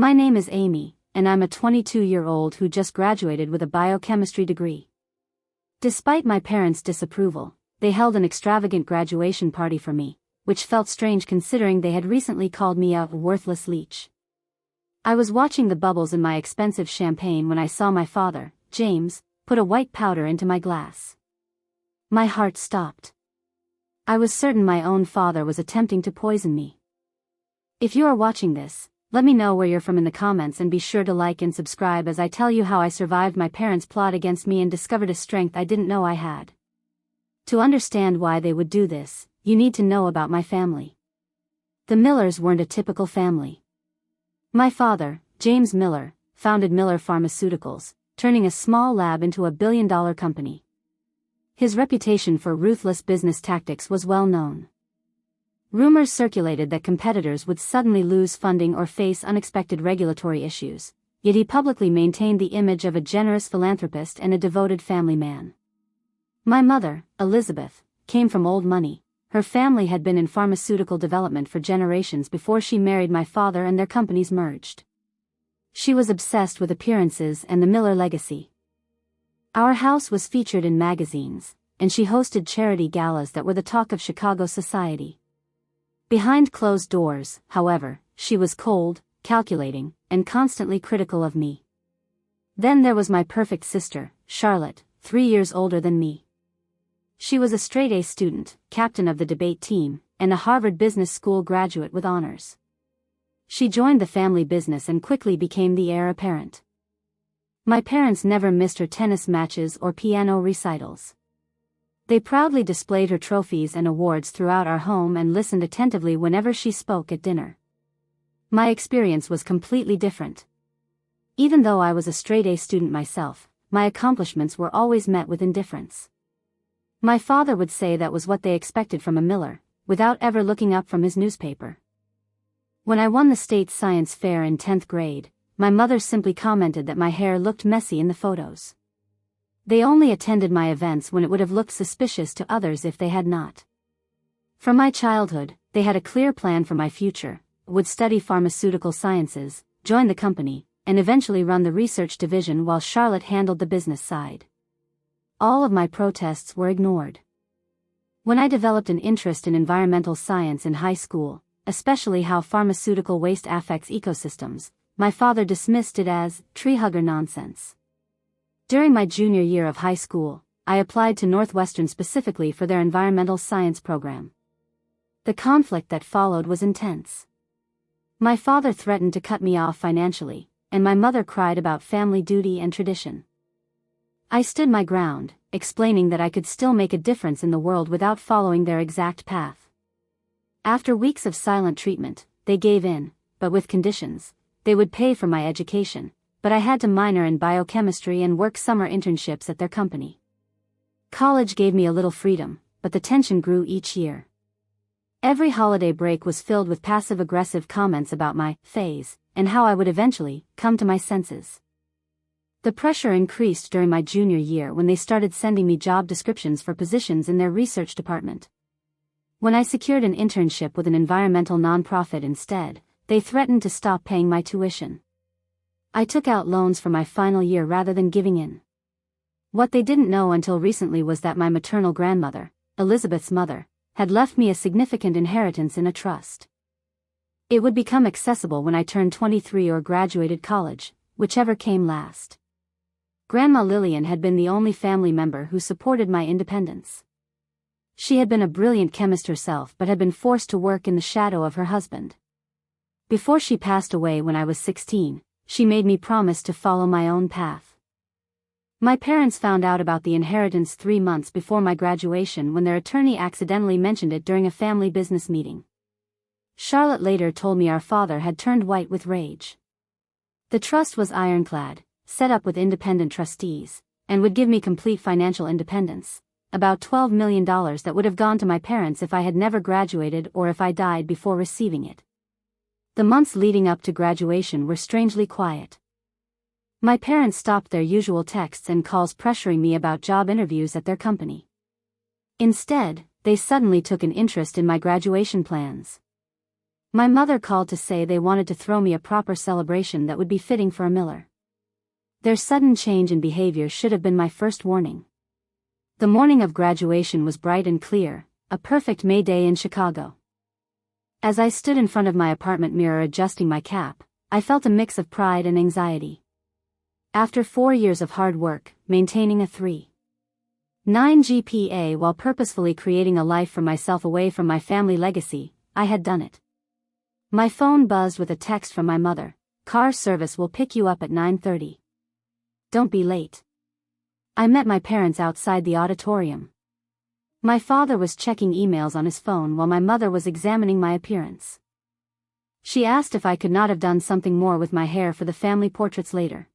My name is Amy, and I'm a 22-year-old who just graduated with a biochemistry degree. Despite my parents' disapproval, they held an extravagant graduation party for me, which felt strange considering they had recently called me a worthless leech. I was watching the bubbles in my expensive champagne when I saw my father, James, put a white powder into my glass. My heart stopped. I was certain my own father was attempting to poison me. If you are watching this, let me know where you're from in the comments and be sure to like and subscribe as I tell you how I survived my parents' plot against me and discovered a strength I didn't know I had. To understand why they would do this, you need to know about my family. The Millers weren't a typical family. My father, James Miller, founded Miller Pharmaceuticals, turning a small lab into a billion-dollar company. His reputation for ruthless business tactics was well known. Rumors circulated that competitors would suddenly lose funding or face unexpected regulatory issues, yet he publicly maintained the image of a generous philanthropist and a devoted family man. My mother, Elizabeth, came from old money. Her family had been in pharmaceutical development for generations before she married my father and their companies merged. She was obsessed with appearances and the Miller legacy. Our house was featured in magazines, and she hosted charity galas that were the talk of Chicago society. Behind closed doors, however, she was cold, calculating, and constantly critical of me. Then there was my perfect sister, Charlotte, 3 years older than me. She was a straight-A student, captain of the debate team, and a Harvard Business School graduate with honors. She joined the family business and quickly became the heir apparent. My parents never missed her tennis matches or piano recitals. They proudly displayed her trophies and awards throughout our home and listened attentively whenever she spoke at dinner. My experience was completely different. Even though I was a straight-A student myself, my accomplishments were always met with indifference. My father would say that was what they expected from a Miller, without ever looking up from his newspaper. When I won the state science fair in 10th grade, my mother simply commented that my hair looked messy in the photos. They only attended my events when it would have looked suspicious to others if they had not. From my childhood, they had a clear plan for my future: would study pharmaceutical sciences, join the company, and eventually run the research division while Charlotte handled the business side. All of my protests were ignored. When I developed an interest in environmental science in high school, especially how pharmaceutical waste affects ecosystems, my father dismissed it as tree-hugger nonsense. During my junior year of high school, I applied to Northwestern specifically for their environmental science program. The conflict that followed was intense. My father threatened to cut me off financially, and my mother cried about family duty and tradition. I stood my ground, explaining that I could still make a difference in the world without following their exact path. After weeks of silent treatment, they gave in, but with conditions. They would pay for my education, but I had to minor in biochemistry and work summer internships at their company. College gave me a little freedom, but the tension grew each year. Every holiday break was filled with passive-aggressive comments about my phase, and how I would eventually come to my senses. The pressure increased during my junior year when they started sending me job descriptions for positions in their research department. When I secured an internship with an environmental nonprofit instead, they threatened to stop paying my tuition. I took out loans for my final year rather than giving in. What they didn't know until recently was that my maternal grandmother, Elizabeth's mother, had left me a significant inheritance in a trust. It would become accessible when I turned 23 or graduated college, whichever came last. Grandma Lillian had been the only family member who supported my independence. She had been a brilliant chemist herself but had been forced to work in the shadow of her husband. Before she passed away when I was 16, she made me promise to follow my own path. My parents found out about the inheritance 3 months before my graduation when their attorney accidentally mentioned it during a family business meeting. Charlotte later told me our father had turned white with rage. The trust was ironclad, set up with independent trustees, and would give me complete financial independence, about $12 million that would have gone to my parents if I had never graduated or if I died before receiving it. The months leading up to graduation were strangely quiet. My parents stopped their usual texts and calls pressuring me about job interviews at their company. Instead, they suddenly took an interest in my graduation plans. My mother called to say they wanted to throw me a proper celebration that would be fitting for a Miller. Their sudden change in behavior should have been my first warning. The morning of graduation was bright and clear, a perfect May day in Chicago. As I stood in front of my apartment mirror adjusting my cap, I felt a mix of pride and anxiety. After 4 years of hard work, maintaining a 3.9 GPA while purposefully creating a life for myself away from my family legacy, I had done it. My phone buzzed with a text from my mother. Car service will pick you up at 9:30. Don't be late. I met my parents outside the auditorium. My father was checking emails on his phone while my mother was examining my appearance. She asked if I could not have done something more with my hair for the family portraits later.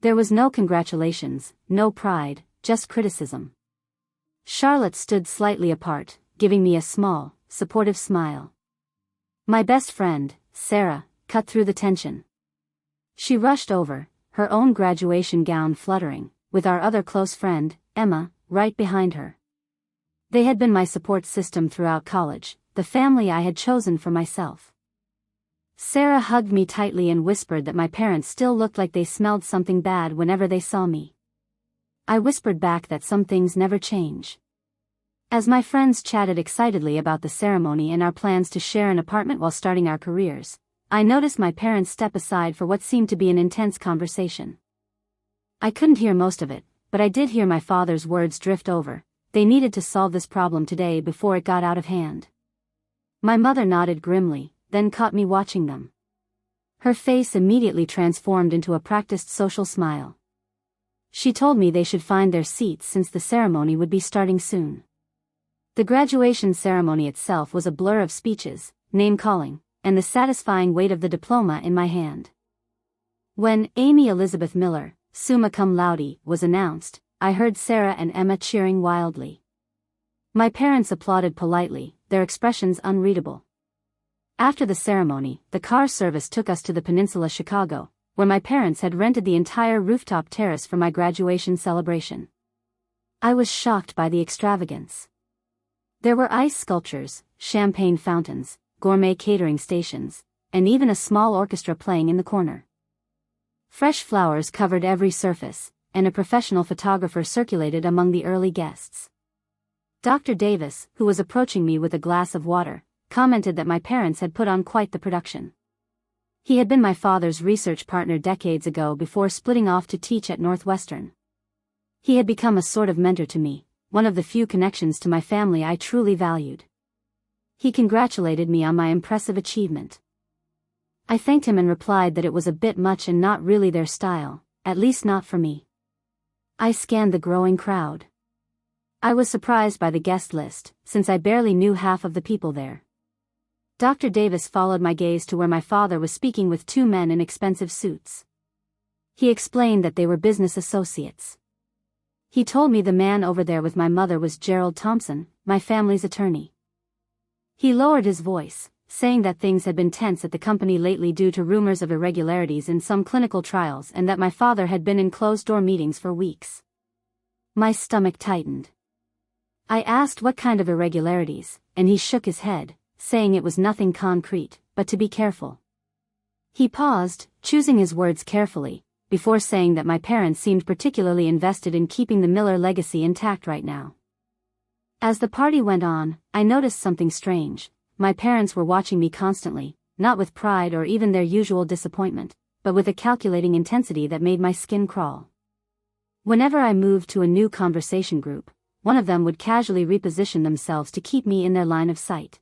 There was no congratulations, no pride, just criticism. Charlotte stood slightly apart, giving me a small, supportive smile. My best friend, Sarah, cut through the tension. She rushed over, her own graduation gown fluttering, with our other close friend, Emma, right behind her. They had been my support system throughout college, the family I had chosen for myself. Sarah hugged me tightly and whispered that my parents still looked like they smelled something bad whenever they saw me. I whispered back that some things never change. As my friends chatted excitedly about the ceremony and our plans to share an apartment while starting our careers, I noticed my parents step aside for what seemed to be an intense conversation. I couldn't hear most of it, but I did hear my father's words drift over. They needed to solve this problem today before it got out of hand. My mother nodded grimly, then caught me watching them. Her face immediately transformed into a practiced social smile. She told me they should find their seats since the ceremony would be starting soon. The graduation ceremony itself was a blur of speeches, name-calling, and the satisfying weight of the diploma in my hand. When Amy Elizabeth Miller, summa cum laude, was announced, I heard Sarah and Emma cheering wildly. My parents applauded politely, their expressions unreadable. After the ceremony, the car service took us to the Peninsula Chicago, where my parents had rented the entire rooftop terrace for my graduation celebration. I was shocked by the extravagance. There were ice sculptures, champagne fountains, gourmet catering stations, and even a small orchestra playing in the corner. Fresh flowers covered every surface, and a professional photographer circulated among the early guests. Dr. Davis, who was approaching me with a glass of water, commented that my parents had put on quite the production. He had been my father's research partner decades ago before splitting off to teach at Northwestern. He had become a sort of mentor to me, one of the few connections to my family I truly valued. He congratulated me on my impressive achievement. I thanked him and replied that it was a bit much and not really their style, at least not for me. I scanned the growing crowd. I was surprised by the guest list, since I barely knew half of the people there. Dr. Davis followed my gaze to where my father was speaking with 2 men in expensive suits. He explained that they were business associates. He told me the man over there with my mother was Gerald Thompson, my family's attorney. He lowered his voice, saying that things had been tense at the company lately due to rumors of irregularities in some clinical trials and that my father had been in closed-door meetings for weeks. My stomach tightened. I asked what kind of irregularities, and he shook his head, saying it was nothing concrete, but to be careful. He paused, choosing his words carefully, before saying that my parents seemed particularly invested in keeping the Miller legacy intact right now. As the party went on, I noticed something strange. My parents were watching me constantly, not with pride or even their usual disappointment, but with a calculating intensity that made my skin crawl. Whenever I moved to a new conversation group, one of them would casually reposition themselves to keep me in their line of sight.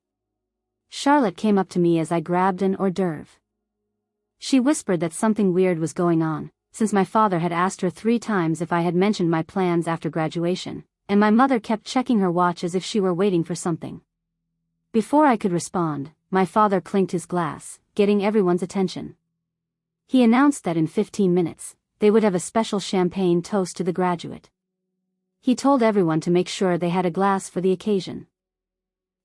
Charlotte came up to me as I grabbed an hors d'oeuvre. She whispered that something weird was going on, since my father had asked her 3 times if I had mentioned my plans after graduation, and my mother kept checking her watch as if she were waiting for something. Before I could respond, my father clinked his glass, getting everyone's attention. He announced that in 15 minutes, they would have a special champagne toast to the graduate. He told everyone to make sure they had a glass for the occasion.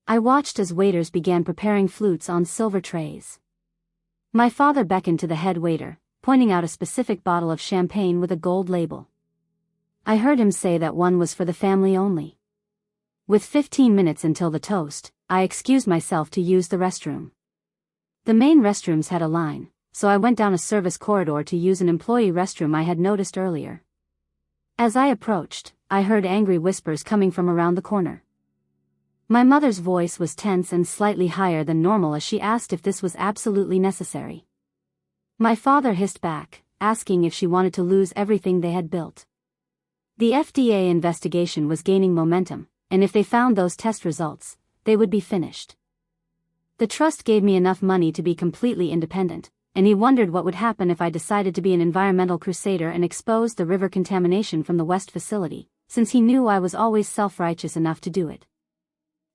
I watched as waiters began preparing flutes on silver trays. My father beckoned to the head waiter, pointing out a specific bottle of champagne with a gold label. I heard him say that one was for the family only. With 15 minutes until the toast, I excused myself to use the restroom. The main restrooms had a line, so I went down a service corridor to use an employee restroom I had noticed earlier. As I approached, I heard angry whispers coming from around the corner. My mother's voice was tense and slightly higher than normal as she asked if this was absolutely necessary. My father hissed back, asking if she wanted to lose everything they had built. The FDA investigation was gaining momentum, and if they found those test results, they would be finished. The trust gave me enough money to be completely independent, and he wondered what would happen if I decided to be an environmental crusader and exposed the river contamination from the West facility, since he knew I was always self-righteous enough to do it.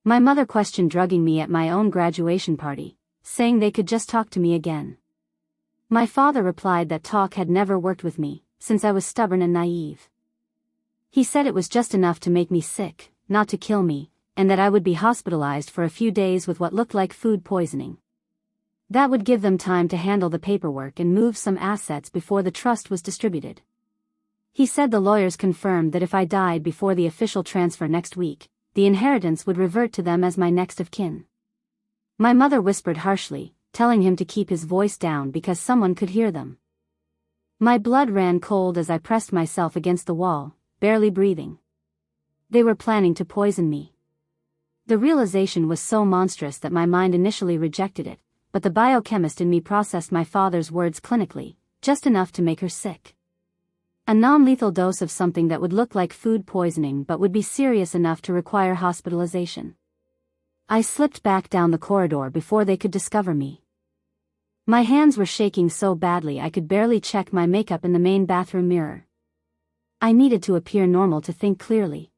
My mother questioned drugging me at my own graduation party, saying they could just talk to me again. My father replied that talk had never worked with me, since I was stubborn and naive. He said it was just enough to make me sick, not to kill me, and that I would be hospitalized for a few days with what looked like food poisoning. That would give them time to handle the paperwork and move some assets before the trust was distributed. He said the lawyers confirmed that if I died before the official transfer next week, the inheritance would revert to them as my next of kin. My mother whispered harshly, telling him to keep his voice down because someone could hear them. My blood ran cold as I pressed myself against the wall, barely breathing. They were planning to poison me. The realization was so monstrous that my mind initially rejected it, but the biochemist in me processed my father's words clinically, just enough to make her sick. A non-lethal dose of something that would look like food poisoning but would be serious enough to require hospitalization. I slipped back down the corridor before they could discover me. My hands were shaking so badly I could barely check my makeup in the main bathroom mirror. I needed to appear normal to think clearly.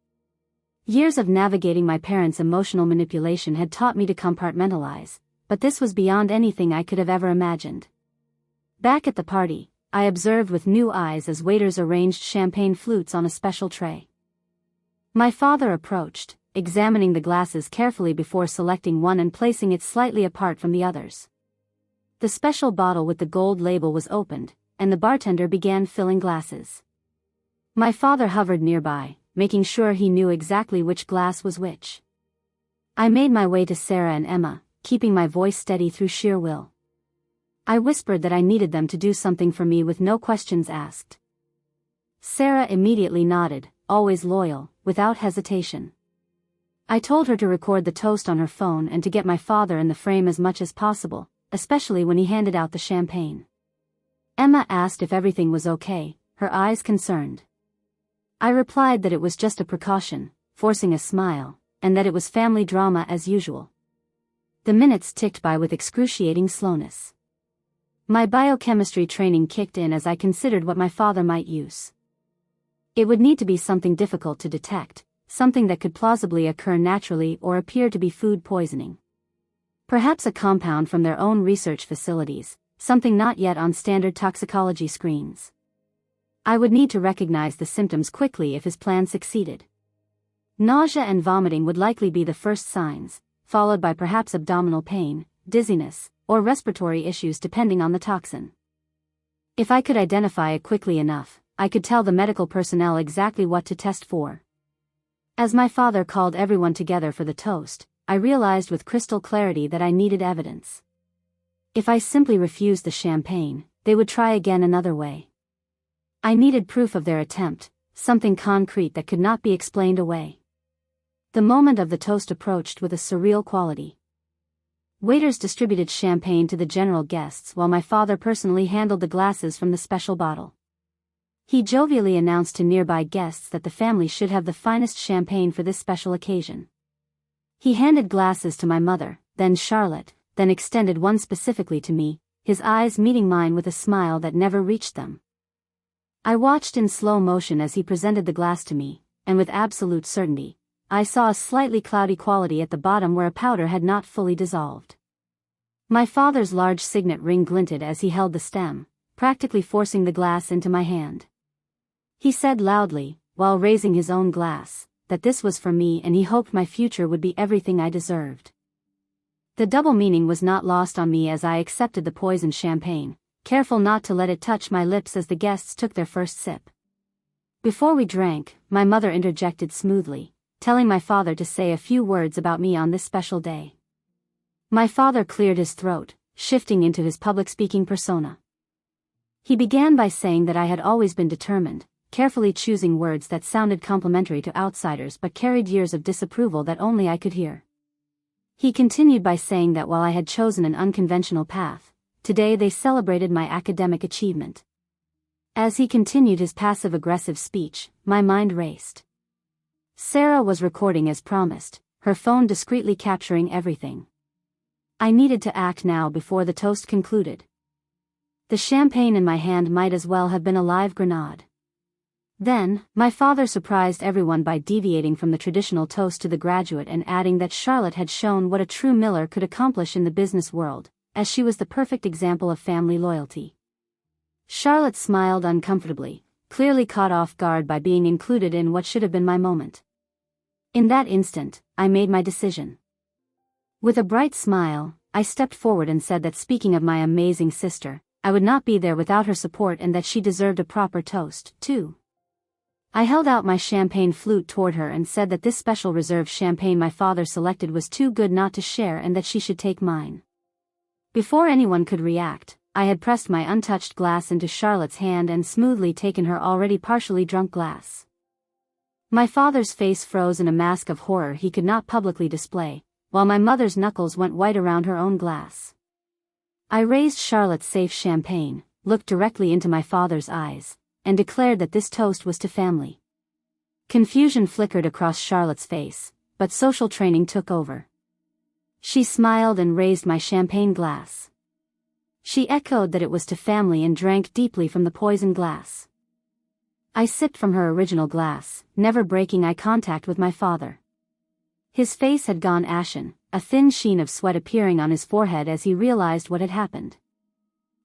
Years of navigating my parents' emotional manipulation had taught me to compartmentalize, but this was beyond anything I could have ever imagined. Back at the party, I observed with new eyes as waiters arranged champagne flutes on a special tray. My father approached, examining the glasses carefully before selecting one and placing it slightly apart from the others. The special bottle with the gold label was opened, and the bartender began filling glasses. My father hovered nearby, making sure he knew exactly which glass was which. I made my way to Sarah and Emma, keeping my voice steady through sheer will. I whispered that I needed them to do something for me with no questions asked. Sarah immediately nodded, always loyal, without hesitation. I told her to record the toast on her phone and to get my father in the frame as much as possible, especially when he handed out the champagne. Emma asked if everything was okay, her eyes concerned. I replied that it was just a precaution, forcing a smile, and that it was family drama as usual. The minutes ticked by with excruciating slowness. My biochemistry training kicked in as I considered what my father might use. It would need to be something difficult to detect, something that could plausibly occur naturally or appear to be food poisoning. Perhaps a compound from their own research facilities, something not yet on standard toxicology screens. I would need to recognize the symptoms quickly if his plan succeeded. Nausea and vomiting would likely be the first signs, followed by perhaps abdominal pain, dizziness, or respiratory issues depending on the toxin. If I could identify it quickly enough, I could tell the medical personnel exactly what to test for. As my father called everyone together for the toast, I realized with crystal clarity that I needed evidence. If I simply refused the champagne, they would try again another way. I needed proof of their attempt, something concrete that could not be explained away. The moment of the toast approached with a surreal quality. Waiters distributed champagne to the general guests while my father personally handled the glasses from the special bottle. He jovially announced to nearby guests that the family should have the finest champagne for this special occasion. He handed glasses to my mother, then Charlotte, then extended one specifically to me, his eyes meeting mine with a smile that never reached them. I watched in slow motion as he presented the glass to me, and with absolute certainty, I saw a slightly cloudy quality at the bottom where a powder had not fully dissolved. My father's large signet ring glinted as he held the stem, practically forcing the glass into my hand. He said loudly, while raising his own glass, that this was for me and he hoped my future would be everything I deserved. The double meaning was not lost on me as I accepted the poisoned champagne, careful not to let it touch my lips as the guests took their first sip. Before we drank, my mother interjected smoothly, telling my father to say a few words about me on this special day. My father cleared his throat, shifting into his public speaking persona. He began by saying that I had always been determined, carefully choosing words that sounded complimentary to outsiders but carried years of disapproval that only I could hear. He continued by saying that while I had chosen an unconventional path, today they celebrated my academic achievement. As he continued his passive-aggressive speech, my mind raced. Sarah was recording as promised, her phone discreetly capturing everything. I needed to act now before the toast concluded. The champagne in my hand might as well have been a live grenade. Then, my father surprised everyone by deviating from the traditional toast to the graduate and adding that Charlotte had shown what a true Miller could accomplish in the business world, as she was the perfect example of family loyalty. Charlotte smiled uncomfortably, clearly caught off guard by being included in what should have been my moment. In that instant, I made my decision. With a bright smile, I stepped forward and said that speaking of my amazing sister, I would not be there without her support and that she deserved a proper toast, too. I held out my champagne flute toward her and said that this special reserve champagne my father selected was too good not to share and that she should take mine. Before anyone could react, I had pressed my untouched glass into Charlotte's hand and smoothly taken her already partially drunk glass. My father's face froze in a mask of horror he could not publicly display, while my mother's knuckles went white around her own glass. I raised Charlotte's safe champagne, looked directly into my father's eyes, and declared that this toast was to family. Confusion flickered across Charlotte's face, but social training took over. She smiled and raised my champagne glass. She echoed that it was to family and drank deeply from the poison glass. I sipped from her original glass, never breaking eye contact with my father. His face had gone ashen, a thin sheen of sweat appearing on his forehead as he realized what had happened.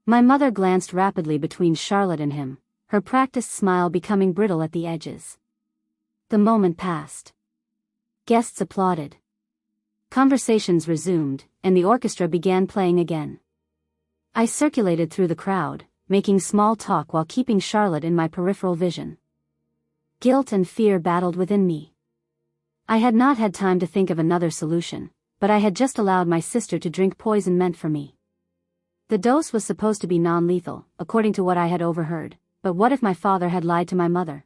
My mother glanced rapidly between Charlotte and him, her practiced smile becoming brittle at the edges. The moment passed. Guests applauded. Conversations resumed, and the orchestra began playing again. I circulated through the crowd, making small talk while keeping Charlotte in my peripheral vision. Guilt and fear battled within me. I had not had time to think of another solution, but I had just allowed my sister to drink poison meant for me. The dose was supposed to be non-lethal, according to what I had overheard, but what if my father had lied to my mother?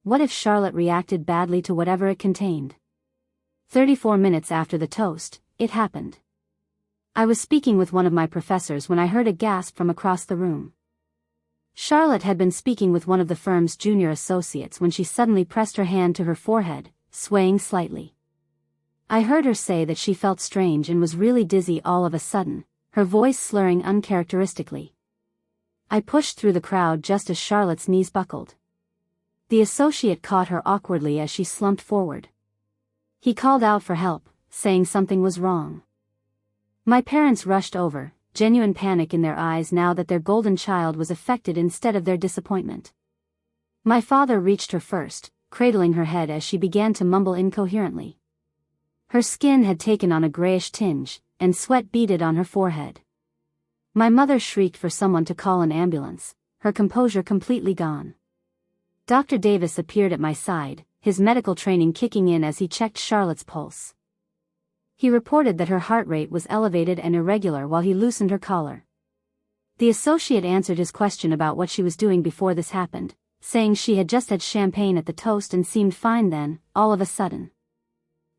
What if Charlotte reacted badly to whatever it contained? 34 minutes after the toast, it happened. I was speaking with one of my professors when I heard a gasp from across the room. Charlotte had been speaking with one of the firm's junior associates when she suddenly pressed her hand to her forehead, swaying slightly. I heard her say that she felt strange and was really dizzy all of a sudden, her voice slurring uncharacteristically. I pushed through the crowd just as Charlotte's knees buckled. The associate caught her awkwardly as she slumped forward. He called out for help, saying something was wrong. My parents rushed over, genuine panic in their eyes now that their golden child was affected instead of their disappointment. My father reached her first, cradling her head as she began to mumble incoherently. Her skin had taken on a grayish tinge, and sweat beaded on her forehead. My mother shrieked for someone to call an ambulance, her composure completely gone. Dr. Davis appeared at my side, his medical training kicking in as he checked Charlotte's pulse. He reported that her heart rate was elevated and irregular while he loosened her collar. The associate answered his question about what she was doing before this happened, saying she had just had champagne at the toast and seemed fine then, all of a sudden.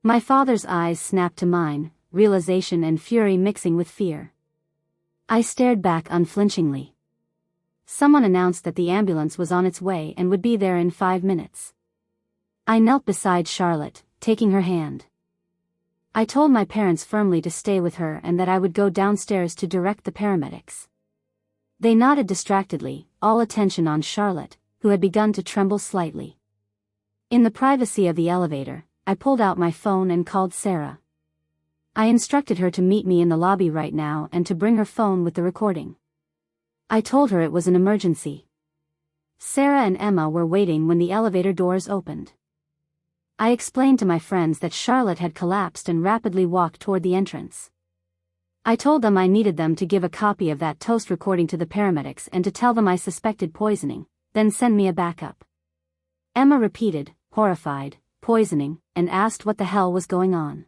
My father's eyes snapped to mine, realization and fury mixing with fear. I stared back unflinchingly. Someone announced that the ambulance was on its way and would be there in 5 minutes. I knelt beside Charlotte, taking her hand. I told my parents firmly to stay with her and that I would go downstairs to direct the paramedics. They nodded distractedly, all attention on Charlotte, who had begun to tremble slightly. In the privacy of the elevator, I pulled out my phone and called Sarah. I instructed her to meet me in the lobby right now and to bring her phone with the recording. I told her it was an emergency. Sarah and Emma were waiting when the elevator doors opened. I explained to my friends that Charlotte had collapsed and rapidly walked toward the entrance. I told them I needed them to give a copy of that toast recording to the paramedics and to tell them I suspected poisoning, then send me a backup. Emma repeated, horrified, poisoning, and asked what the hell was going on.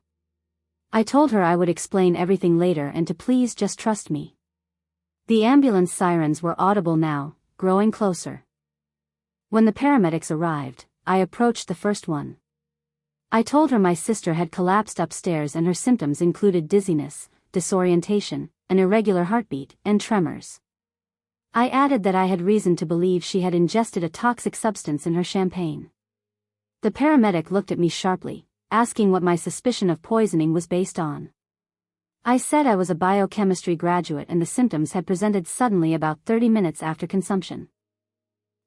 I told her I would explain everything later and to please just trust me. The ambulance sirens were audible now, growing closer. When the paramedics arrived, I approached the first one. I told her my sister had collapsed upstairs and her symptoms included dizziness, disorientation, an irregular heartbeat, and tremors. I added that I had reason to believe she had ingested a toxic substance in her champagne. The paramedic looked at me sharply, asking what my suspicion of poisoning was based on. I said I was a biochemistry graduate and the symptoms had presented suddenly about 30 minutes after consumption.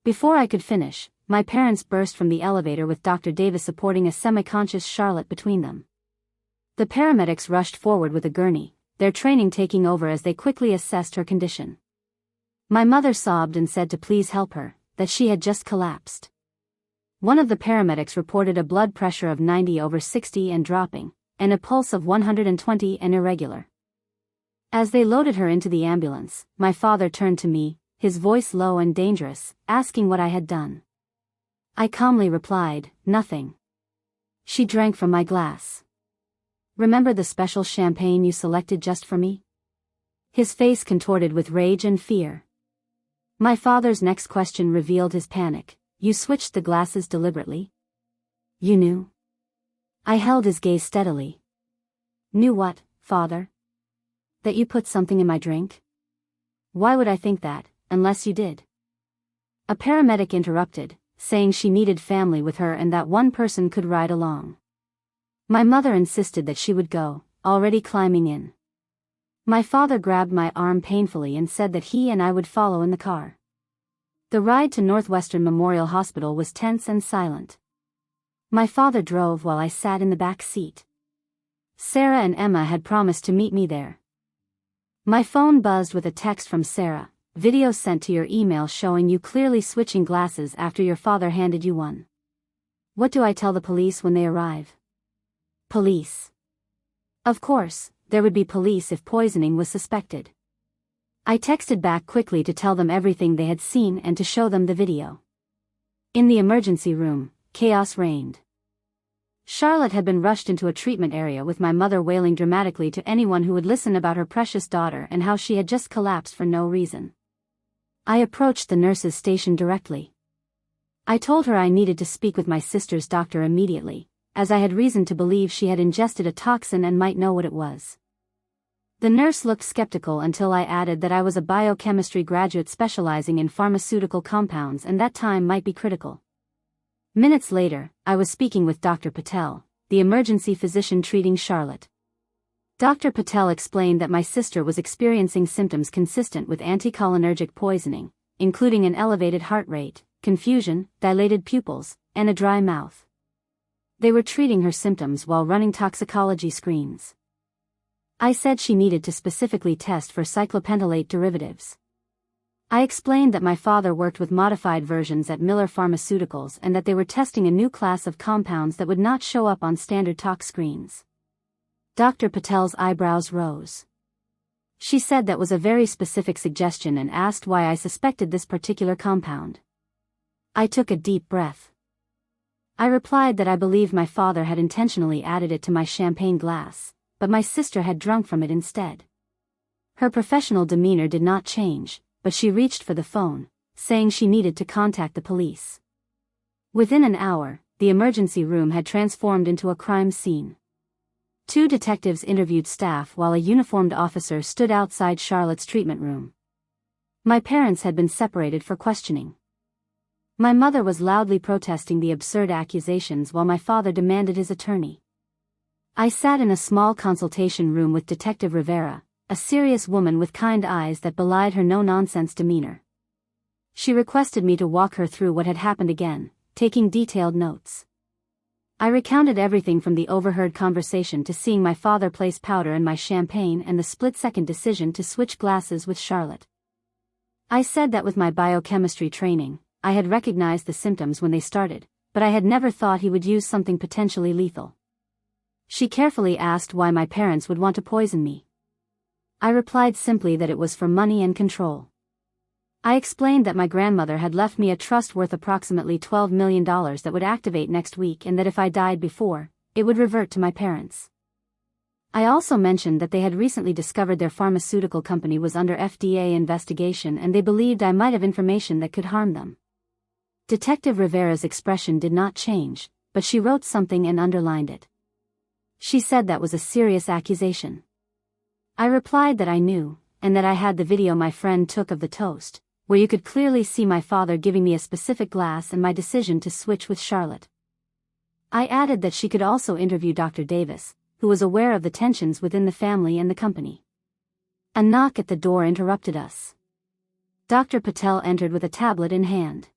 Before I could finish, my parents burst from the elevator with Dr. Davis supporting a semi-conscious Charlotte between them. The paramedics rushed forward with a gurney, their training taking over as they quickly assessed her condition. My mother sobbed and said to please help her, that she had just collapsed. One of the paramedics reported a blood pressure of 90/60 and dropping, and a pulse of 120 and irregular. As they loaded her into the ambulance, my father turned to me, his voice low and dangerous, asking what I had done. I calmly replied, nothing. She drank from my glass. Remember the special champagne you selected just for me? His face contorted with rage and fear. My father's next question revealed his panic. You switched the glasses deliberately? You knew? I held his gaze steadily. Knew what, father? That you put something in my drink? Why would I think that, unless you did? A paramedic interrupted, saying she needed family with her and that one person could ride along. My mother insisted that she would go, already climbing in. My father grabbed my arm painfully and said that he and I would follow in the car. The ride to Northwestern Memorial Hospital was tense and silent. My father drove while I sat in the back seat. Sarah and Emma had promised to meet me there. My phone buzzed with a text from Sarah, video sent to your email showing you clearly switching glasses after your father handed you one. What do I tell the police when they arrive? Police. Of course, there would be police if poisoning was suspected. I texted back quickly to tell them everything they had seen and to show them the video. In the emergency room, chaos reigned. Charlotte had been rushed into a treatment area with my mother wailing dramatically to anyone who would listen about her precious daughter and how she had just collapsed for no reason. I approached the nurse's station directly. I told her I needed to speak with my sister's doctor immediately, as I had reason to believe she had ingested a toxin and might know what it was. The nurse looked skeptical until I added that I was a biochemistry graduate specializing in pharmaceutical compounds and that time might be critical. Minutes later, I was speaking with Dr. Patel, the emergency physician treating Charlotte. Dr. Patel explained that my sister was experiencing symptoms consistent with anticholinergic poisoning, including an elevated heart rate, confusion, dilated pupils, and a dry mouth. They were treating her symptoms while running toxicology screens. I said she needed to specifically test for cyclopentolate derivatives. I explained that my father worked with modified versions at Miller Pharmaceuticals and that they were testing a new class of compounds that would not show up on standard tox screens. Dr. Patel's eyebrows rose. She said that was a very specific suggestion and asked why I suspected this particular compound. I took a deep breath. I replied that I believed my father had intentionally added it to my champagne glass, but my sister had drunk from it instead. Her professional demeanor did not change, but she reached for the phone, saying she needed to contact the police. Within an hour, the emergency room had transformed into a crime scene. 2 detectives interviewed staff while a uniformed officer stood outside Charlotte's treatment room. My parents had been separated for questioning. My mother was loudly protesting the absurd accusations while my father demanded his attorney. I sat in a small consultation room with Detective Rivera, a serious woman with kind eyes that belied her no-nonsense demeanor. She requested me to walk her through what had happened again, taking detailed notes. I recounted everything from the overheard conversation to seeing my father place powder in my champagne and the split-second decision to switch glasses with Charlotte. I said that with my biochemistry training, I had recognized the symptoms when they started, but I had never thought he would use something potentially lethal. She carefully asked why my parents would want to poison me. I replied simply that it was for money and control. I explained that my grandmother had left me a trust worth approximately $12 million that would activate next week and that if I died before, it would revert to my parents. I also mentioned that they had recently discovered their pharmaceutical company was under FDA investigation and they believed I might have information that could harm them. Detective Rivera's expression did not change, but she wrote something and underlined it. She said that was a serious accusation. I replied that I knew, and that I had the video my friend took of the toast, where you could clearly see my father giving me a specific glass and my decision to switch with Charlotte. I added that she could also interview Dr. Davis, who was aware of the tensions within the family and the company. A knock at the door interrupted us. Dr. Patel entered with a tablet in hand.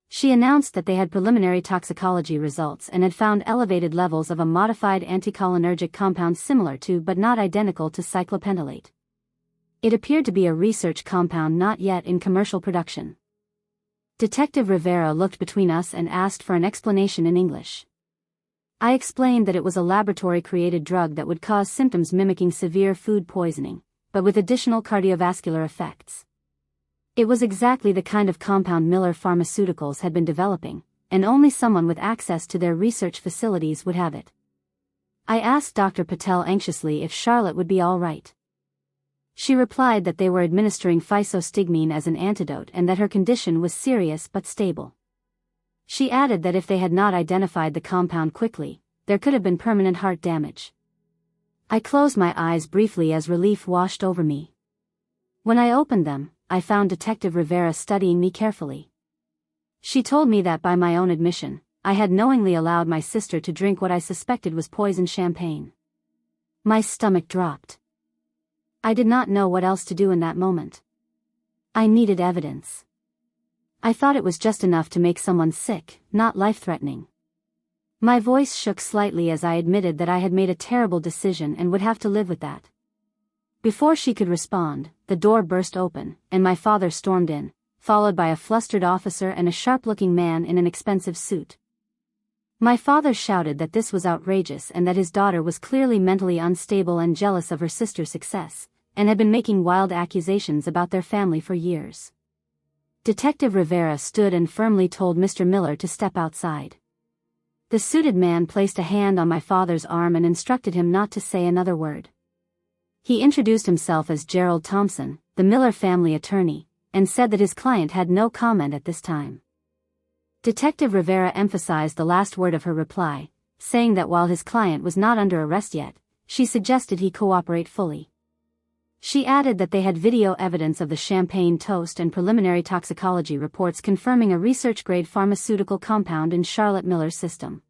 She announced that they had preliminary toxicology results and had found elevated levels of a modified anticholinergic compound similar to but not identical to cyclopentolate. It appeared to be a research compound not yet in commercial production. Detective Rivera looked between us and asked for an explanation in English. I explained that it was a laboratory-created drug that would cause symptoms mimicking severe food poisoning, but with additional cardiovascular effects. It was exactly the kind of compound Miller Pharmaceuticals had been developing, and only someone with access to their research facilities would have it. I asked Dr. Patel anxiously if Charlotte would be all right. She replied that they were administering physostigmine as an antidote and that her condition was serious but stable. She added that if they had not identified the compound quickly, there could have been permanent heart damage. I closed my eyes briefly as relief washed over me. When I opened them, I found Detective Rivera studying me carefully. She told me that by my own admission, I had knowingly allowed my sister to drink what I suspected was poisoned champagne. My stomach dropped. I did not know what else to do in that moment. I needed evidence. I thought it was just enough to make someone sick, not life-threatening. My voice shook slightly as I admitted that I had made a terrible decision and would have to live with that. Before she could respond, the door burst open, and my father stormed in, followed by a flustered officer and a sharp-looking man in an expensive suit. My father shouted that this was outrageous and that his daughter was clearly mentally unstable and jealous of her sister's success, and had been making wild accusations about their family for years. Detective Rivera stood and firmly told Mr. Miller to step outside. The suited man placed a hand on my father's arm and instructed him not to say another word. He introduced himself as Gerald Thompson, the Miller family attorney, and said that his client had no comment at this time. Detective Rivera emphasized the last word of her reply, saying that while his client was not under arrest yet, she suggested he cooperate fully. She added that they had video evidence of the champagne toast and preliminary toxicology reports confirming a research-grade pharmaceutical compound in Charlotte Miller's system.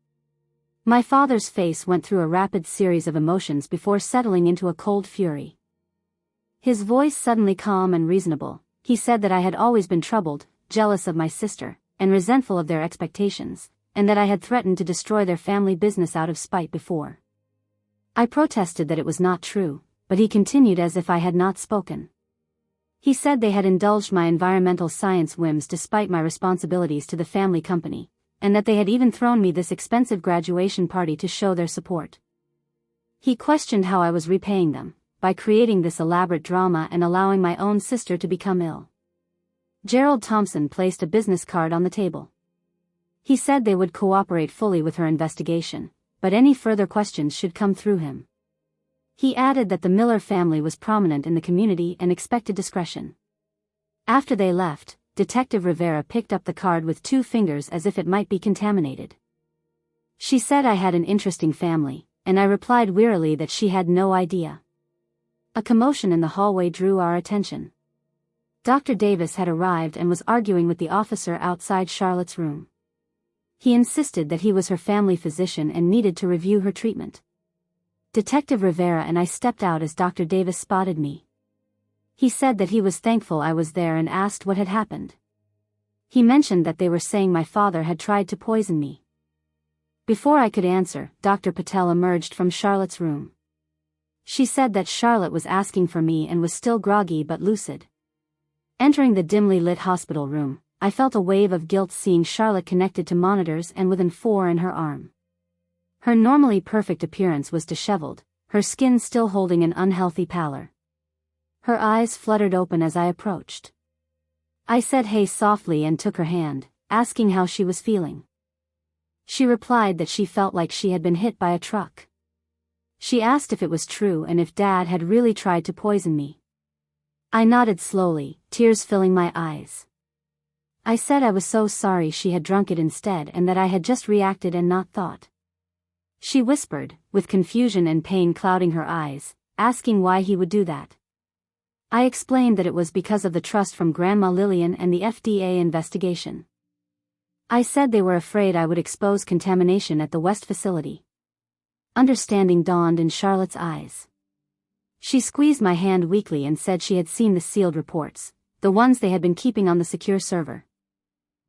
My father's face went through a rapid series of emotions before settling into a cold fury. His voice suddenly calm and reasonable, he said that I had always been troubled, jealous of my sister, and resentful of their expectations, and that I had threatened to destroy their family business out of spite before. I protested that it was not true, but he continued as if I had not spoken. He said they had indulged my environmental science whims despite my responsibilities to the family company, and that they had even thrown me this expensive graduation party to show their support. He questioned how I was repaying them, by creating this elaborate drama and allowing my own sister to become ill. Gerald Thompson placed a business card on the table. He said they would cooperate fully with her investigation, but any further questions should come through him. He added that the Miller family was prominent in the community and expected discretion. After they left, Detective Rivera picked up the card with 2 fingers as if it might be contaminated. She said I had an interesting family, and I replied wearily that she had no idea. A commotion in the hallway drew our attention. Dr. Davis had arrived and was arguing with the officer outside Charlotte's room. He insisted that he was her family physician and needed to review her treatment. Detective Rivera and I stepped out as Dr. Davis spotted me. He said that he was thankful I was there and asked what had happened. He mentioned that they were saying my father had tried to poison me. Before I could answer, Dr. Patel emerged from Charlotte's room. She said that Charlotte was asking for me and was still groggy but lucid. Entering the dimly lit hospital room, I felt a wave of guilt seeing Charlotte connected to monitors and with an 4 in her arm. Her normally perfect appearance was disheveled, her skin still holding an unhealthy pallor. Her eyes fluttered open as I approached. I said hey softly and took her hand, asking how she was feeling. She replied that she felt like she had been hit by a truck. She asked if it was true and if Dad had really tried to poison me. I nodded slowly, tears filling my eyes. I said I was so sorry she had drunk it instead and that I had just reacted and not thought. She whispered, with confusion and pain clouding her eyes, asking why he would do that. I explained that it was because of the trust from Grandma Lillian and the FDA investigation. I said they were afraid I would expose contamination at the West facility. Understanding dawned in Charlotte's eyes. She squeezed my hand weakly and said she had seen the sealed reports, the ones they had been keeping on the secure server.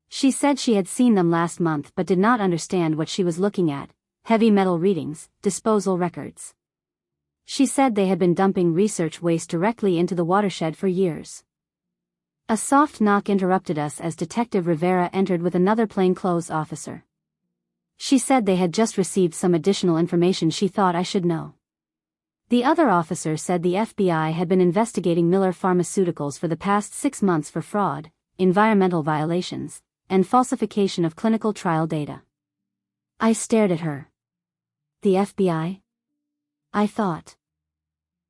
She said she had seen them last month but did not understand what she was looking at: heavy metal readings, disposal records. She said they had been dumping research waste directly into the watershed for years. A soft knock interrupted us as Detective Rivera entered with another plainclothes officer. She said they had just received some additional information she thought I should know. The other officer said the FBI had been investigating Miller Pharmaceuticals for the past 6 months for fraud, environmental violations, and falsification of clinical trial data. I stared at her. The FBI? I thought.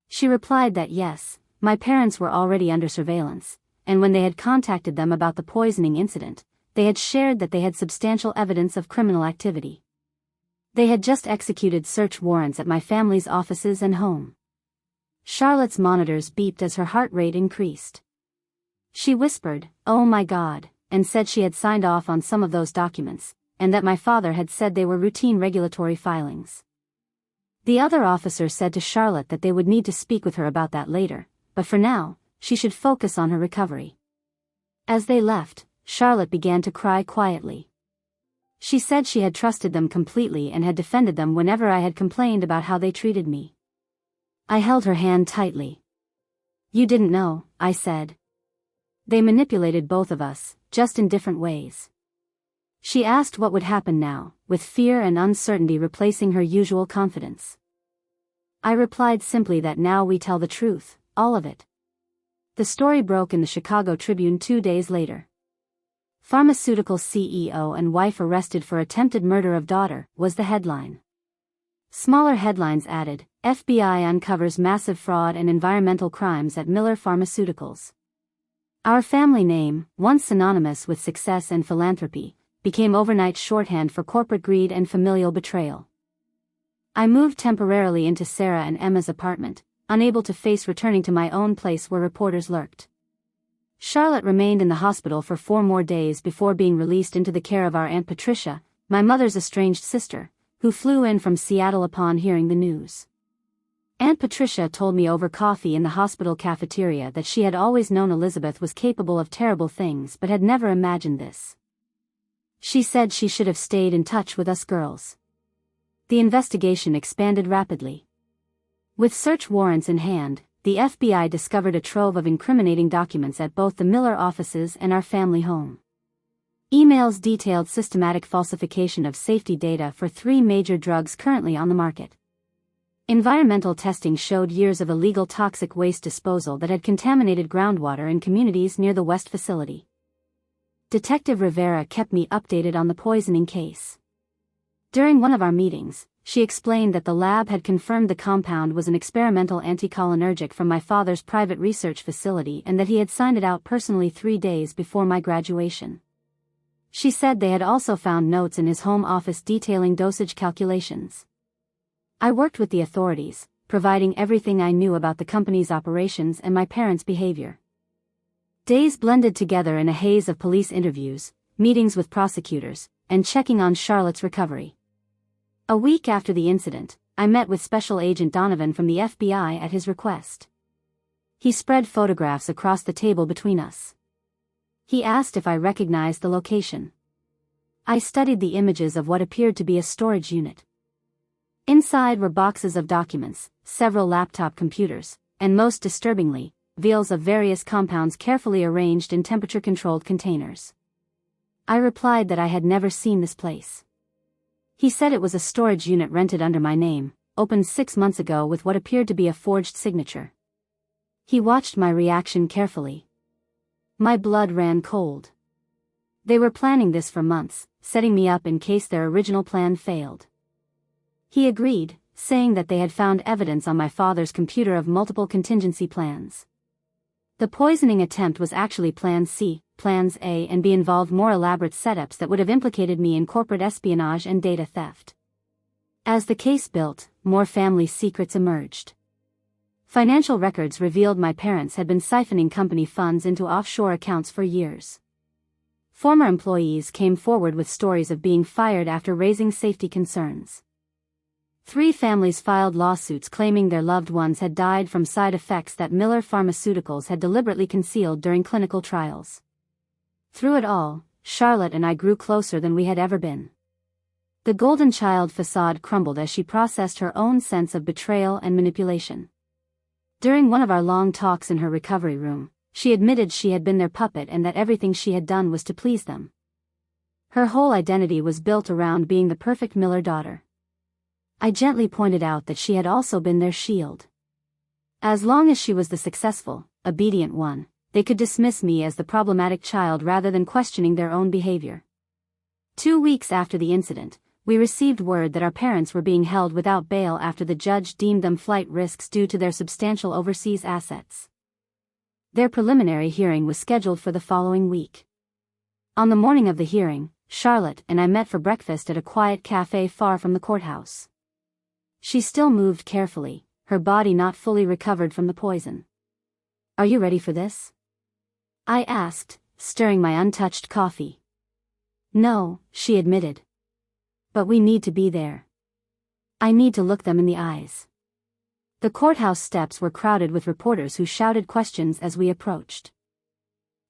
She replied that yes, my parents were already under surveillance, and when they had contacted them about the poisoning incident, they had shared that they had substantial evidence of criminal activity. They had just executed search warrants at my family's offices and home. Charlotte's monitors beeped as her heart rate increased. She whispered, "Oh my God," and said she had signed off on some of those documents, and that my father had said they were routine regulatory filings. The other officer said to Charlotte that they would need to speak with her about that later, but for now, she should focus on her recovery. As they left, Charlotte began to cry quietly. She said she had trusted them completely and had defended them whenever I had complained about how they treated me. I held her hand tightly. "You didn't know," I said. "They manipulated both of us, just in different ways." She asked what would happen now, with fear and uncertainty replacing her usual confidence. I replied simply that now we tell the truth, all of it. The story broke in the Chicago Tribune 2 days later. Pharmaceutical CEO and wife arrested for attempted murder of daughter, was the headline. Smaller headlines added, FBI uncovers massive fraud and environmental crimes at Miller Pharmaceuticals. Our family name, once synonymous with success and philanthropy, became overnight shorthand for corporate greed and familial betrayal. I moved temporarily into Sarah and Emma's apartment, unable to face returning to my own place where reporters lurked. Charlotte remained in the hospital for 4 more days before being released into the care of our Aunt Patricia, my mother's estranged sister, who flew in from Seattle upon hearing the news. Aunt Patricia told me over coffee in the hospital cafeteria that she had always known Elizabeth was capable of terrible things but had never imagined this. She said she should have stayed in touch with us girls. The investigation expanded rapidly. With search warrants in hand, the FBI discovered a trove of incriminating documents at both the Miller offices and our family home. Emails detailed systematic falsification of safety data for 3 major drugs currently on the market. Environmental testing showed years of illegal toxic waste disposal that had contaminated groundwater in communities near the West facility. Detective Rivera kept me updated on the poisoning case. During one of our meetings, she explained that the lab had confirmed the compound was an experimental anticholinergic from my father's private research facility and that he had signed it out personally 3 days before my graduation. She said they had also found notes in his home office detailing dosage calculations. I worked with the authorities, providing everything I knew about the company's operations and my parents' behavior. Days blended together in a haze of police interviews, meetings with prosecutors, and checking on Charlotte's recovery. A week after the incident, I met with Special Agent Donovan from the FBI at his request. He spread photographs across the table between us. He asked if I recognized the location. I studied the images of what appeared to be a storage unit. Inside were boxes of documents, several laptop computers, and most disturbingly, vials of various compounds carefully arranged in temperature-controlled containers. I replied that I had never seen this place. He said it was a storage unit rented under my name, opened 6 months ago with what appeared to be a forged signature. He watched my reaction carefully. My blood ran cold. They were planning this for months, setting me up in case their original plan failed. He agreed, saying that they had found evidence on my father's computer of multiple contingency plans. The poisoning attempt was actually Plan C. Plans A and B involved more elaborate setups that would have implicated me in corporate espionage and data theft. As the case built, more family secrets emerged. Financial records revealed my parents had been siphoning company funds into offshore accounts for years. Former employees came forward with stories of being fired after raising safety concerns. 3 families filed lawsuits claiming their loved ones had died from side effects that Miller Pharmaceuticals had deliberately concealed during clinical trials. Through it all, Charlotte and I grew closer than we had ever been. The golden child facade crumbled as she processed her own sense of betrayal and manipulation. During one of our long talks in her recovery room, she admitted she had been their puppet and that everything she had done was to please them. Her whole identity was built around being the perfect Miller daughter. I gently pointed out that she had also been their shield. As long as she was the successful, obedient one, they could dismiss me as the problematic child rather than questioning their own behavior. 2 weeks after the incident, we received word that our parents were being held without bail after the judge deemed them flight risks due to their substantial overseas assets. Their preliminary hearing was scheduled for the following week. On the morning of the hearing, Charlotte and I met for breakfast at a quiet cafe far from the courthouse. She still moved carefully, her body not fully recovered from the poison. "Are you ready for this?" I asked, stirring my untouched coffee. "No," she admitted. "But we need to be there. I need to look them in the eyes." The courthouse steps were crowded with reporters who shouted questions as we approached.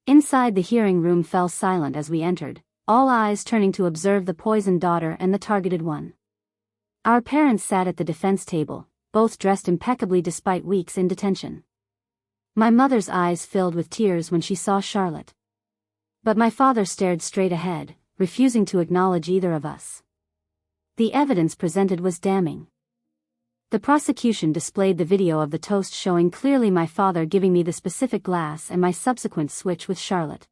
Inside the hearing room fell silent as we entered, all eyes turning to observe the poisoned daughter and the targeted one. Our parents sat at the defense table, both dressed impeccably despite weeks in detention. My mother's eyes filled with tears when she saw Charlotte. But my father stared straight ahead, refusing to acknowledge either of us. The evidence presented was damning. The prosecution displayed the video of the toast showing clearly my father giving me the specific glass and my subsequent switch with Charlotte.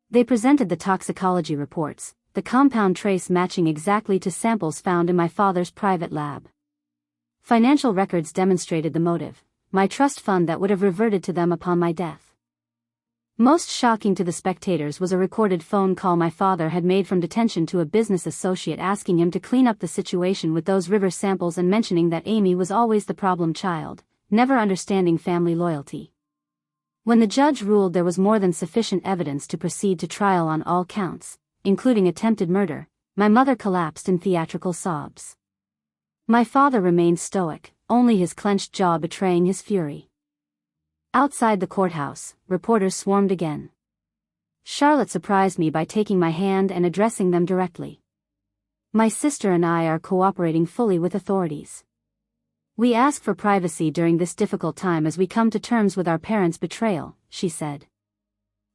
They presented the toxicology reports, the compound trace matching exactly to samples found in my father's private lab. Financial records demonstrated the motive, my trust fund that would have reverted to them upon my death. Most shocking to the spectators was a recorded phone call my father had made from detention to a business associate asking him to clean up the situation with those river samples and mentioning that Amy was always the problem child, never understanding family loyalty. When the judge ruled there was more than sufficient evidence to proceed to trial on all counts, including attempted murder, my mother collapsed in theatrical sobs. My father remained stoic, only his clenched jaw betraying his fury. Outside the courthouse, reporters swarmed again. Charlotte surprised me by taking my hand and addressing them directly. "My sister and I are cooperating fully with authorities. We ask for privacy during this difficult time as we come to terms with our parents' betrayal," she said.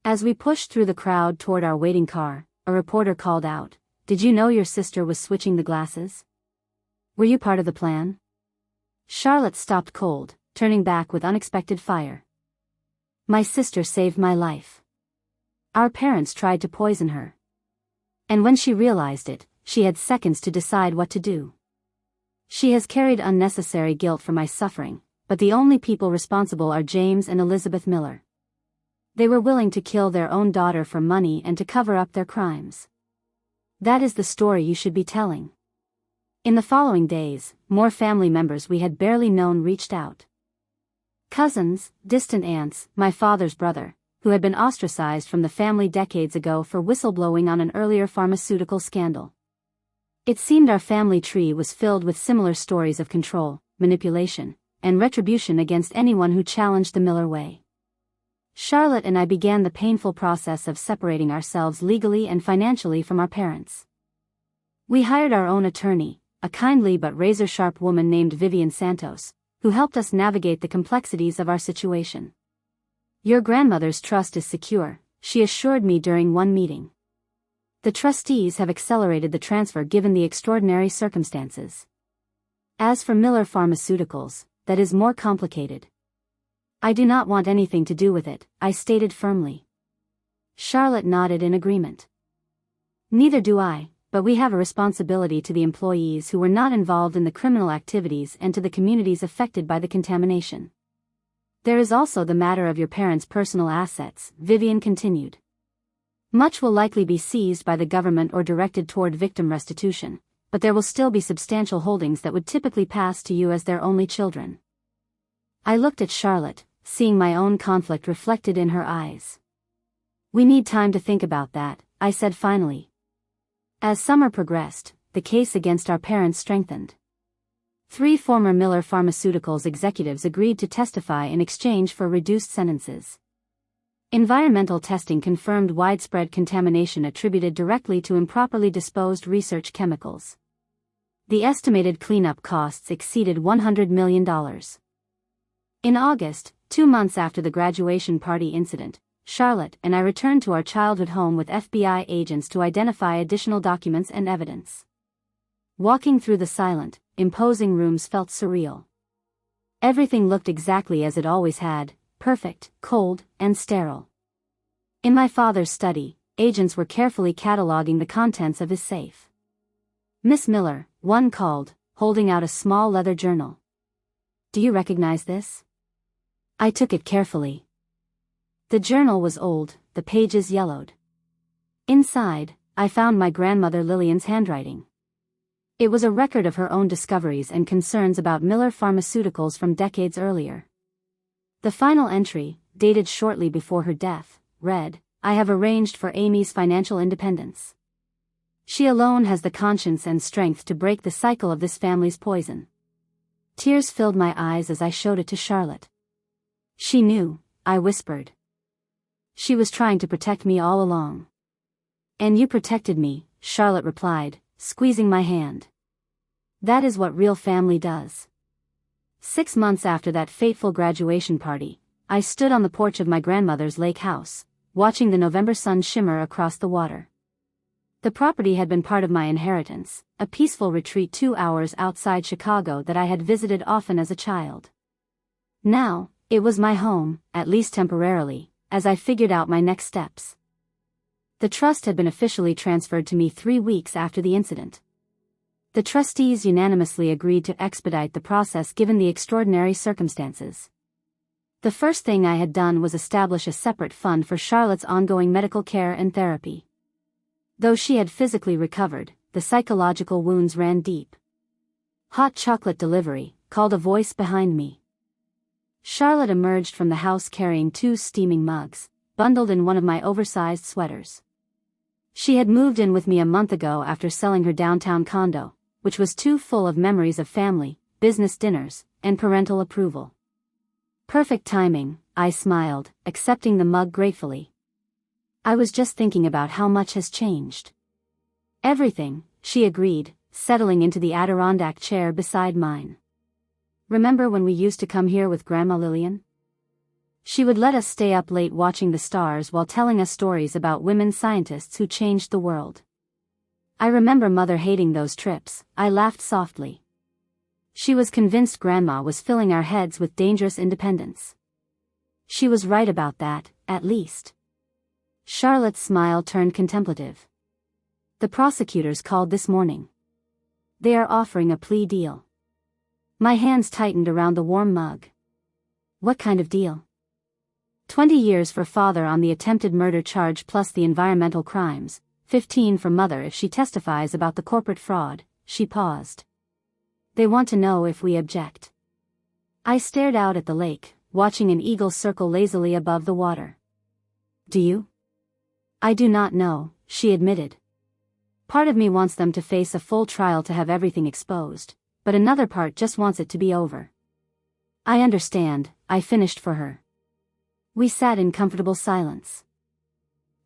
As we pushed through the crowd toward our waiting car, a reporter called out, "Did you know your sister was switching the glasses? Were you part of the plan?" Charlotte stopped cold, turning back with unexpected fire. "My sister saved my life. Our parents tried to poison her. And when she realized it, she had seconds to decide what to do. She has carried unnecessary guilt for my suffering, but the only people responsible are James and Elizabeth Miller. They were willing to kill their own daughter for money and to cover up their crimes. That is the story you should be telling." In the following days, more family members we had barely known reached out. Cousins, distant aunts, my father's brother, who had been ostracized from the family decades ago for whistleblowing on an earlier pharmaceutical scandal. It seemed our family tree was filled with similar stories of control, manipulation, and retribution against anyone who challenged the Miller way. Charlotte and I began the painful process of separating ourselves legally and financially from our parents. We hired our own attorney, a kindly but razor-sharp woman named Vivian Santos, who helped us navigate the complexities of our situation. "Your grandmother's trust is secure," she assured me during one meeting. "The trustees have accelerated the transfer given the extraordinary circumstances. As for Miller Pharmaceuticals, that is more complicated. I do not want anything to do with it," I stated firmly. Charlotte nodded in agreement. "Neither do I, but we have a responsibility to the employees who were not involved in the criminal activities and to the communities affected by the contamination. There is also the matter of your parents' personal assets, Vivian continued. Much will likely be seized by the government or directed toward victim restitution, but there will still be substantial holdings that would typically pass to you as their only children. I looked at Charlotte, seeing my own conflict reflected in her eyes. We need time to think about that, I said finally. As summer progressed, the case against our parents strengthened. 3 former Miller Pharmaceuticals executives agreed to testify in exchange for reduced sentences. Environmental testing confirmed widespread contamination attributed directly to improperly disposed research chemicals. The estimated cleanup costs exceeded $100 million. In August, 2 months after the graduation party incident, Charlotte and I returned to our childhood home with FBI agents to identify additional documents and evidence. Walking through the silent, imposing rooms felt surreal. Everything looked exactly as it always had, perfect, cold, and sterile. In my father's study, agents were carefully cataloging the contents of his safe. "Miss Miller," one called, holding out a small leather journal. "Do you recognize this?" I took it carefully. The journal was old, the pages yellowed. Inside, I found my grandmother Lillian's handwriting. It was a record of her own discoveries and concerns about Miller Pharmaceuticals from decades earlier. The final entry, dated shortly before her death, read, "I have arranged for Amy's financial independence. She alone has the conscience and strength to break the cycle of this family's poison." Tears filled my eyes as I showed it to Charlotte. "She knew," I whispered. "She was trying to protect me all along." "And you protected me," Charlotte replied, squeezing my hand. "That is what real family does." 6 months after that fateful graduation party, I stood on the porch of my grandmother's lake house, watching the November sun shimmer across the water. The property had been part of my inheritance, a peaceful retreat 2 hours outside Chicago that I had visited often as a child. Now, it was my home, at least temporarily, as I figured out my next steps. The trust had been officially transferred to me 3 weeks after the incident. The trustees unanimously agreed to expedite the process given the extraordinary circumstances. The first thing I had done was establish a separate fund for Charlotte's ongoing medical care and therapy. Though she had physically recovered, the psychological wounds ran deep. "Hot chocolate delivery," called a voice behind me. Charlotte emerged from the house carrying 2 steaming mugs, bundled in one of my oversized sweaters. She had moved in with me a month ago after selling her downtown condo, which was too full of memories of family, business dinners, and parental approval. "Perfect timing," I smiled, accepting the mug gratefully. "I was just thinking about how much has changed." "Everything," she agreed, settling into the Adirondack chair beside mine. "Remember when we used to come here with Grandma Lillian? She would let us stay up late watching the stars while telling us stories about women scientists who changed the world." "I remember Mother hating those trips," I laughed softly. "She was convinced Grandma was filling our heads with dangerous independence." "She was right about that, at least." Charlotte's smile turned contemplative. "The prosecutors called this morning. They are offering a plea deal." My hands tightened around the warm mug. "What kind of deal?" 20 years for father on the attempted murder charge plus the environmental crimes, 15 for mother if she testifies about the corporate fraud." She paused. "They want to know if we object." I stared out at the lake, watching an eagle circle lazily above the water. "Do you?" "I do not know," she admitted. "Part of me wants them to face a full trial to have everything exposed, but another part just wants it to be over." "I understand," I finished for her. We sat in comfortable silence.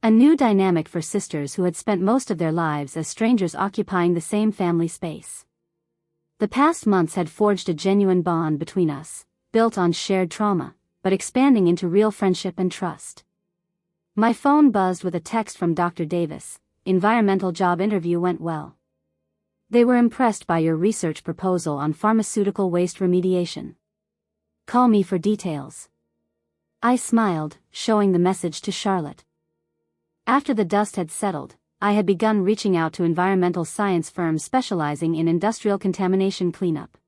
A new dynamic for sisters who had spent most of their lives as strangers occupying the same family space. The past months had forged a genuine bond between us, built on shared trauma, but expanding into real friendship and trust. My phone buzzed with a text from Dr. Davis. "Environmental job interview went well. They were impressed by your research proposal on pharmaceutical waste remediation. Call me for details." I smiled, showing the message to Charlotte. After the dust had settled, I had begun reaching out to environmental science firms specializing in industrial contamination cleanup.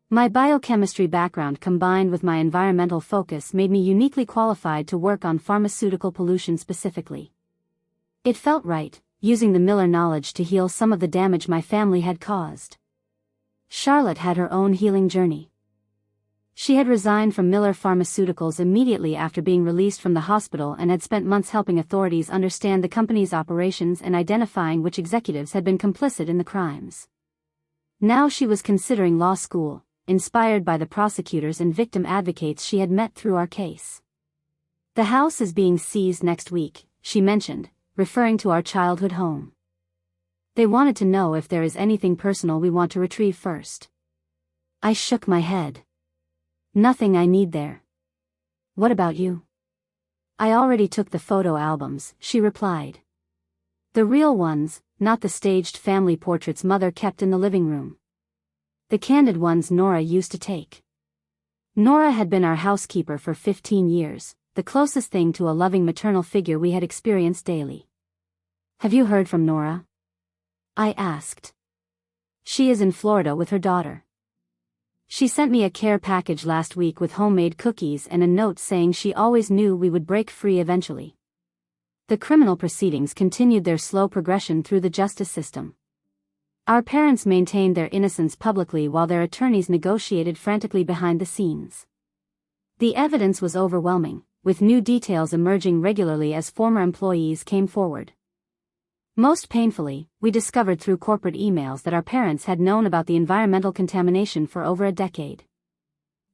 My biochemistry background combined with my environmental focus made me uniquely qualified to work on pharmaceutical pollution specifically. It felt right, using the Miller knowledge to heal some of the damage my family had caused. Charlotte had her own healing journey. She had resigned from Miller Pharmaceuticals immediately after being released from the hospital and had spent months helping authorities understand the company's operations and identifying which executives had been complicit in the crimes. Now she was considering law school, inspired by the prosecutors and victim advocates she had met through our case. "The house is being seized next week," she mentioned, referring to our childhood home. "They wanted to know if there is anything personal we want to retrieve first." I shook my head. "Nothing I need there." "What about you?" "I already took the photo albums," she replied. "The real ones, not the staged family portraits Mother kept in the living room. The candid ones Nora used to take." Nora had been our housekeeper for 15 years, the closest thing to a loving maternal figure we had experienced daily. "Have you heard from Nora?" I asked. "She is in Florida with her daughter. She sent me a care package last week with homemade cookies and a note saying she always knew we would break free eventually." The criminal proceedings continued their slow progression through the justice system. Our parents maintained their innocence publicly while their attorneys negotiated frantically behind the scenes. The evidence was overwhelming, with new details emerging regularly as former employees came forward. Most painfully, we discovered through corporate emails that our parents had known about the environmental contamination for over a decade.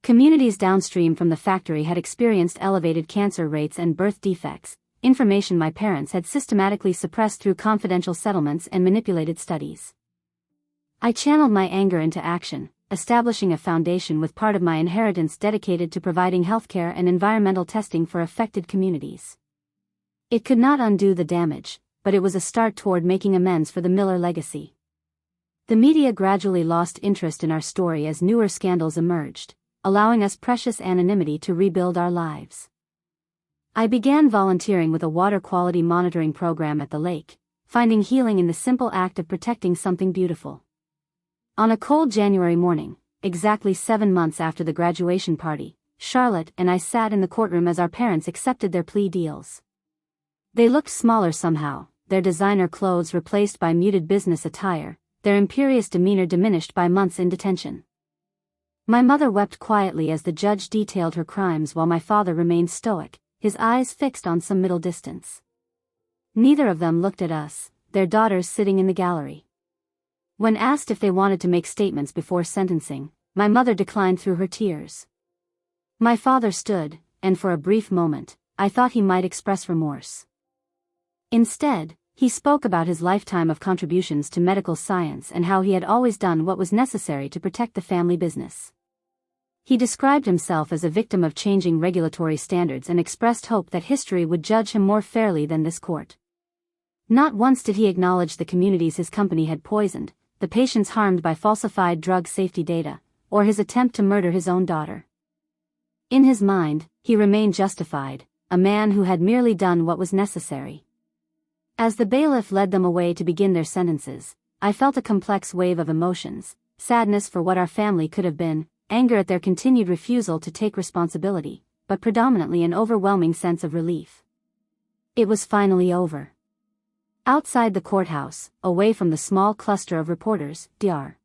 Communities downstream from the factory had experienced elevated cancer rates and birth defects, information my parents had systematically suppressed through confidential settlements and manipulated studies. I channeled my anger into action, establishing a foundation with part of my inheritance dedicated to providing healthcare and environmental testing for affected communities. It could not undo the damage, but it was a start toward making amends for the Miller legacy. The media gradually lost interest in our story as newer scandals emerged, allowing us precious anonymity to rebuild our lives. I began volunteering with a water quality monitoring program at the lake, finding healing in the simple act of protecting something beautiful. On a cold January morning, exactly 7 months after the graduation party, Charlotte and I sat in the courtroom as our parents accepted their plea deals. They looked smaller somehow, their designer clothes replaced by muted business attire, their imperious demeanor diminished by months in detention. My mother wept quietly as the judge detailed her crimes while my father remained stoic, his eyes fixed on some middle distance. Neither of them looked at us, their daughters sitting in the gallery. When asked if they wanted to make statements before sentencing, my mother declined through her tears. My father stood, and for a brief moment, I thought he might express remorse. Instead, he spoke about his lifetime of contributions to medical science and how he had always done what was necessary to protect the family business. He described himself as a victim of changing regulatory standards and expressed hope that history would judge him more fairly than this court. Not once did he acknowledge the communities his company had poisoned, the patients harmed by falsified drug safety data, or his attempt to murder his own daughter. In his mind, he remained justified, a man who had merely done what was necessary. As the bailiff led them away to begin their sentences, I felt a complex wave of emotions, sadness for what our family could have been, anger at their continued refusal to take responsibility, but predominantly an overwhelming sense of relief. It was finally over. Outside the courthouse, away from the small cluster of reporters, Dr.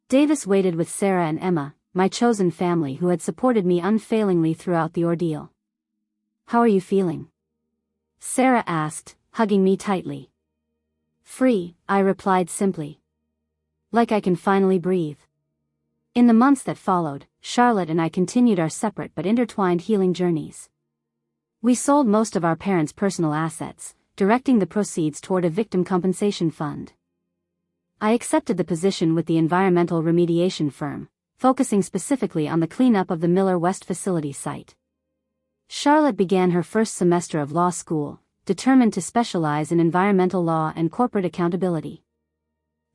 Davis waited with Sarah and Emma, my chosen family who had supported me unfailingly throughout the ordeal. "How are you feeling?" Sarah asked, hugging me tightly. "Free," I replied simply. "Like I can finally breathe." In the months that followed, Charlotte and I continued our separate but intertwined healing journeys. We sold most of our parents' personal assets, directing the proceeds toward a victim compensation fund. I accepted the position with the environmental remediation firm, focusing specifically on the cleanup of the Miller West facility site. Charlotte began her first semester of law school, determined to specialize in environmental law and corporate accountability.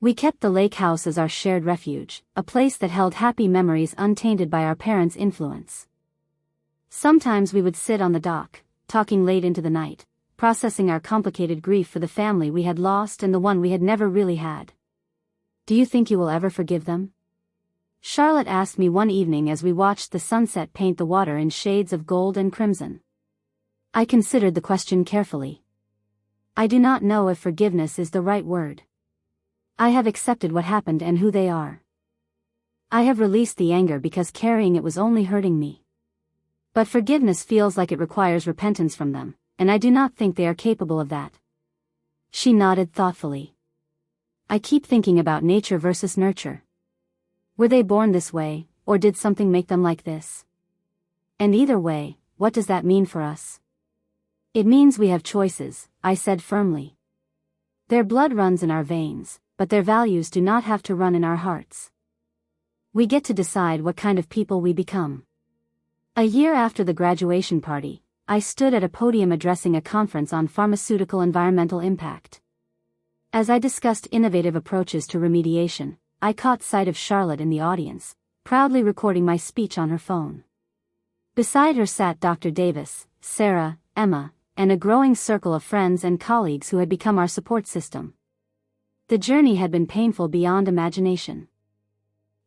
We kept the lake house as our shared refuge, a place that held happy memories untainted by our parents' influence. Sometimes we would sit on the dock, talking late into the night, processing our complicated grief for the family we had lost and the one we had never really had. Do you think you will ever forgive them? Charlotte asked me one evening as we watched the sunset paint the water in shades of gold and crimson. I considered the question carefully. I do not know if forgiveness is the right word. I have accepted what happened and who they are. I have released the anger because carrying it was only hurting me. But forgiveness feels like it requires repentance from them, and I do not think they are capable of that. She nodded thoughtfully. I keep thinking about nature versus nurture. Were they born this way, or did something make them like this? And either way, what does that mean for us? It means we have choices, I said firmly. Their blood runs in our veins, but their values do not have to run in our hearts. We get to decide what kind of people we become. A year after the graduation party, I stood at a podium addressing a conference on pharmaceutical environmental impact. As I discussed innovative approaches to remediation, I caught sight of Charlotte in the audience, proudly recording my speech on her phone. Beside her sat Dr. Davis, Sarah, Emma, and a growing circle of friends and colleagues who had become our support system. The journey had been painful beyond imagination.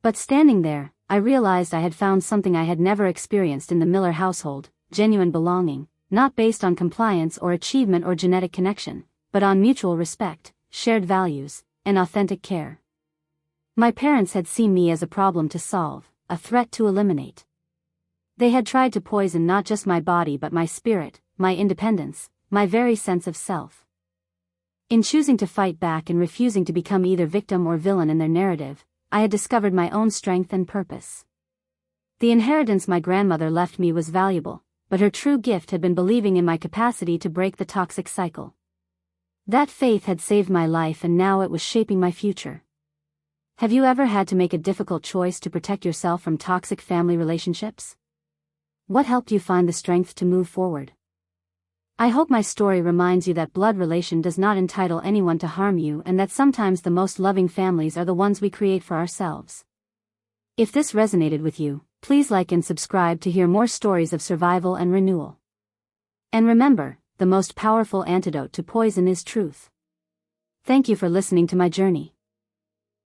But standing there, I realized I had found something I had never experienced in the Miller household: genuine belonging, not based on compliance or achievement or genetic connection, but on mutual respect, shared values, and authentic care. My parents had seen me as a problem to solve, a threat to eliminate. They had tried to poison not just my body but my spirit, my independence, my very sense of self. In choosing to fight back and refusing to become either victim or villain in their narrative, I had discovered my own strength and purpose. The inheritance my grandmother left me was valuable, but her true gift had been believing in my capacity to break the toxic cycle. That faith had saved my life and now it was shaping my future. Have you ever had to make a difficult choice to protect yourself from toxic family relationships? What helped you find the strength to move forward? I hope my story reminds you that blood relation does not entitle anyone to harm you and that sometimes the most loving families are the ones we create for ourselves. If this resonated with you, please like and subscribe to hear more stories of survival and renewal. And remember, the most powerful antidote to poison is truth. Thank you for listening to my journey.